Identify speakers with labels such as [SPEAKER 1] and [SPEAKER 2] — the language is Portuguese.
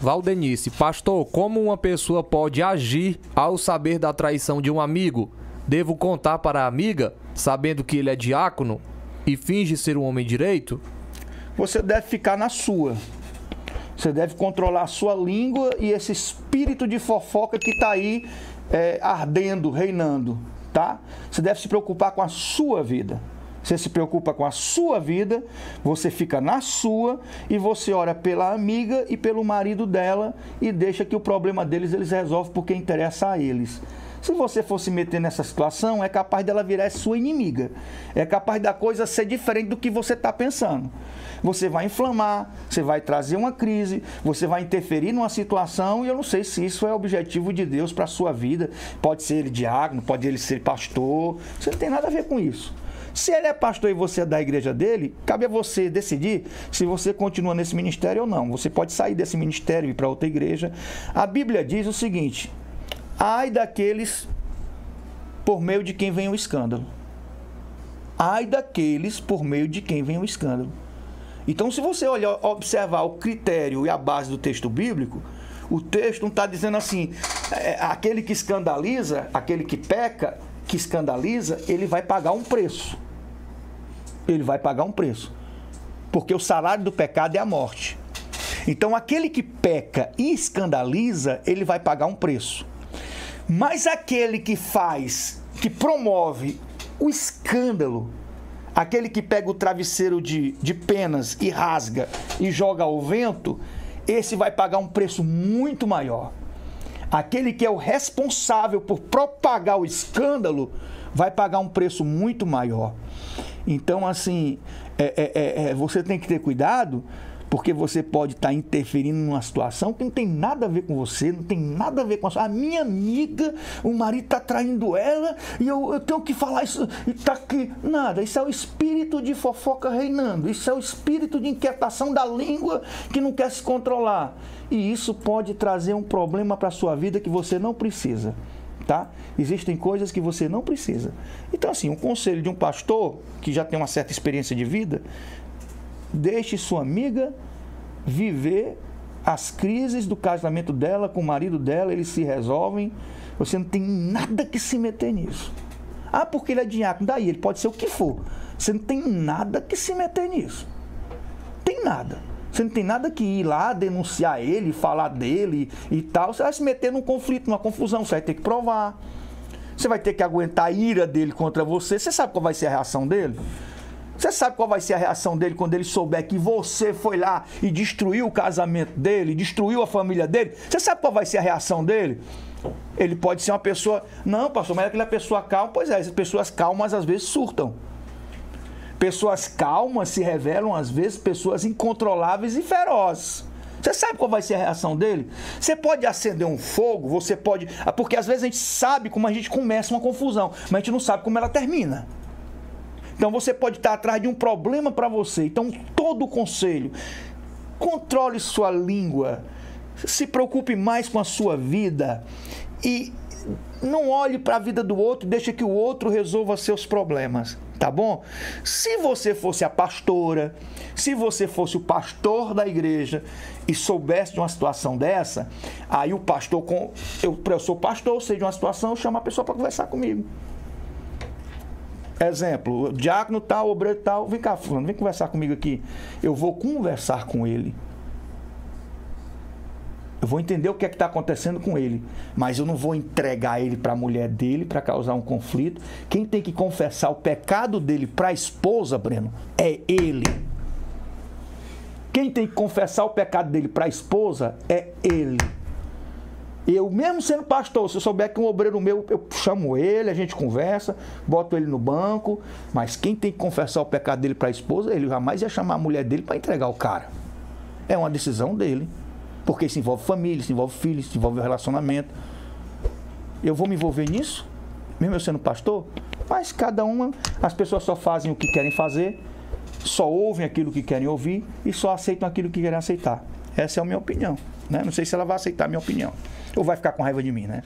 [SPEAKER 1] Valdenice, pastor, como uma pessoa pode agir ao saber da traição de um amigo? Devo contar para a amiga, sabendo que ele é diácono e finge ser um homem direito?
[SPEAKER 2] Você deve ficar na sua. Você deve controlar a sua língua e esse espírito de fofoca que está aí ardendo, reinando, tá? Você deve se preocupar com a sua vida. Você se preocupa com a sua vida, você fica na sua e você ora pela amiga e pelo marido dela e deixa que o problema deles eles resolvem porque interessa a eles. Se você for se meter nessa situação, é capaz dela virar sua inimiga. É capaz da coisa ser diferente do que você está pensando. Você vai inflamar, você vai trazer uma crise, você vai interferir numa situação e eu não sei se isso é objetivo de Deus para a sua vida. Pode ser ele diácono, pode ele ser pastor, você não tem nada a ver com isso. Se ele é pastor e você é da igreja dele, cabe a você decidir se você continua nesse ministério ou não. Você pode sair desse ministério e ir para outra igreja. A Bíblia diz o seguinte: ai daqueles por meio de quem vem o escândalo. Ai daqueles por meio de quem vem o escândalo. Então, se você observar o critério e a base do texto bíblico, o texto não está dizendo assim, aquele que escandaliza, aquele que peca, que escandaliza, ele vai pagar um preço. Ele vai pagar um preço. Porque o salário do pecado é a morte. Então, aquele que peca e escandaliza, ele vai pagar um preço. Mas aquele que faz, que promove o escândalo, aquele que pega o travesseiro de penas e rasga e joga ao vento, esse vai pagar um preço muito maior. Aquele que é o responsável por propagar o escândalo vai pagar um preço muito maior. Então, assim, você tem que ter cuidado, porque você pode estar interferindo numa situação que não tem nada a ver com você, não tem nada a ver com a minha amiga, o marido está traindo ela e eu tenho que falar isso e está aqui. Nada, isso é o espírito de fofoca reinando, isso é o espírito de inquietação da língua que não quer se controlar. E isso pode trazer um problema para a sua vida que você não precisa, tá? Existem coisas que você não precisa. Então, assim, um conselho de um pastor que já tem uma certa experiência de vida: deixe sua amiga viver as crises do casamento dela com o marido dela, eles se resolvem. Você não tem nada que se meter nisso. Ah, porque ele é diácono, daí ele pode ser o que for. Você não tem nada que se meter nisso. Tem nada. Você não tem nada que ir lá denunciar ele, falar dele e tal. Você vai se meter num conflito, numa confusão. Você vai ter que provar. Você vai ter que aguentar a ira dele contra você. Você sabe qual vai ser a reação dele? Você sabe qual vai ser a reação dele quando ele souber que você foi lá e destruiu o casamento dele, destruiu a família dele? Você sabe qual vai ser a reação dele? Ele pode ser uma pessoa... Não, pastor, mas aquela pessoa calma... Pois é, as pessoas calmas às vezes surtam. Pessoas calmas se revelam às vezes pessoas incontroláveis e ferozes. Você sabe qual vai ser a reação dele? Você pode acender um fogo, você pode... Porque às vezes a gente sabe como a gente começa uma confusão, mas a gente não sabe como ela termina. Então você pode estar atrás de um problema para você. Então todo o conselho: controle sua língua, se preocupe mais com a sua vida e não olhe para a vida do outro, deixe que o outro resolva seus problemas, tá bom? Se você fosse a pastora, se você fosse o pastor da igreja e soubesse de uma situação dessa, aí o pastor, eu sou pastor, sei de uma situação, eu chamo a pessoa para conversar comigo. Exemplo, o diácono tal, o obreiro tal, vem cá, fulano, vem conversar comigo aqui. Eu vou conversar com ele. Eu vou entender o que é que está acontecendo com ele. Mas eu não vou entregar ele para a mulher dele para causar um conflito. Quem tem que confessar o pecado dele para a esposa, Breno, é ele. Quem tem que confessar o pecado dele para a esposa é ele. Eu, mesmo sendo pastor, se eu souber que um obreiro meu, eu chamo ele, a gente conversa, boto ele no banco, mas quem tem que confessar o pecado dele para a esposa, ele jamais ia chamar a mulher dele para entregar o cara. É uma decisão dele, porque isso envolve família, isso envolve filhos, isso envolve relacionamento. Eu vou me envolver nisso, mesmo eu sendo pastor? Mas cada uma, as pessoas só fazem o que querem fazer, só ouvem aquilo que querem ouvir e só aceitam aquilo que querem aceitar. Essa é a minha opinião, né? Não sei se ela vai aceitar a minha opinião ou vai ficar com raiva de mim, né?